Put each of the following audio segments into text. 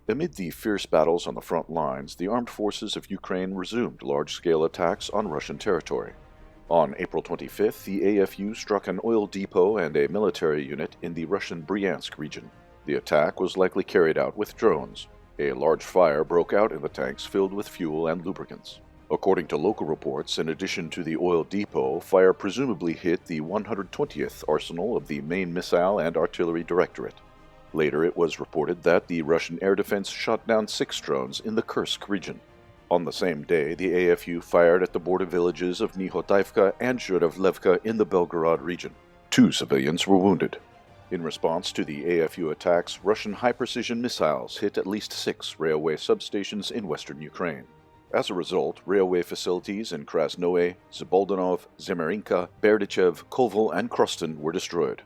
Amid the fierce battles on the front lines, the armed forces of Ukraine resumed large-scale attacks on Russian territory. On April 25th, the AFU struck an oil depot and a military unit in the Russian Bryansk region. The attack was likely carried out with drones. A large fire broke out in the tanks filled with fuel and lubricants. According to local reports, in addition to the oil depot, fire presumably hit the 120th arsenal of the main missile and artillery Directorate. Later, it was reported that the Russian air defense shot down 6 drones in the Kursk region. On the same day, the AFU fired at the border villages of Nehoteyevka and Zhuravlevka in the Belgorod region. 2 civilians were wounded. In response to the AFU attacks, Russian high-precision missiles hit at least 6 railway substations in western Ukraine. As a result, railway facilities in Krasnoe, Zdolbunov, Zhmerinka, Berdichev, Kovel, and Korosten were destroyed.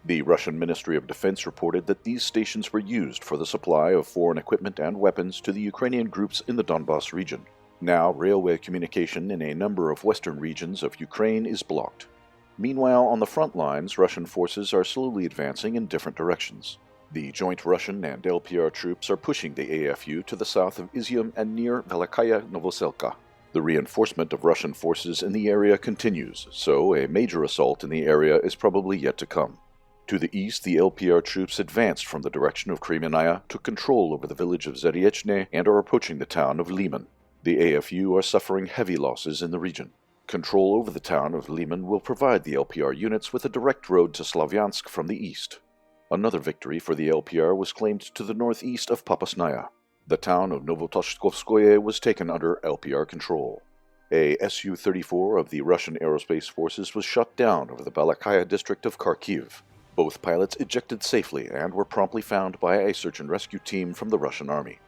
The Russian Ministry of Defense reported that these stations were used for the supply of foreign equipment and weapons to the Ukrainian groups in the Donbas region. Now, railway communication in a number of western regions of Ukraine is blocked. Meanwhile, on the front lines, Russian forces are slowly advancing in different directions. The joint Russian and LPR troops are pushing the AFU to the south of Izium and near Velikaya Novoselka. The reinforcement of Russian forces in the area continues, so a major assault in the area is probably yet to come. To the east, the LPR troops advanced from the direction of Krasnoe, took control over the village of Berdichev, and are approaching the town of Liman. The AFU are suffering heavy losses in the region. Control over the town of Liman will provide the LPR units with a direct road to Slavyansk from the east. Another victory for the LPR was claimed to the northeast of Popasnaya. The town of Novotoshkovskoye was taken under LPR control. A Su-34 of the Russian Aerospace Forces was shot down over the Balakaya district of Kharkiv. Both pilots ejected safely and were promptly found by a search and rescue team from the Russian army.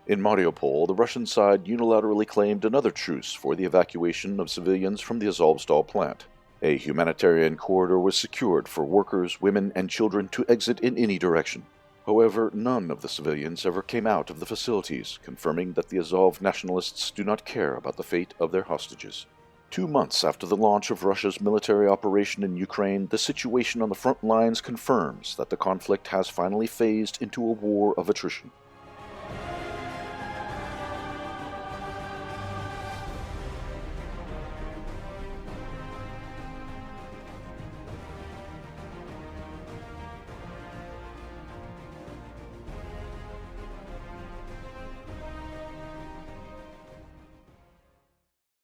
In Mariupol, the Russian side unilaterally claimed another truce for the evacuation of civilians from the Azovstal plant. A humanitarian corridor was secured for workers, women, and children to exit in any direction. However, none of the civilians ever came out of the facilities, confirming that the Azov nationalists do not care about the fate of their hostages. 2 months after the launch of Russia's military operation in Ukraine, the situation on the front lines confirms that the conflict has finally phased into a war of attrition.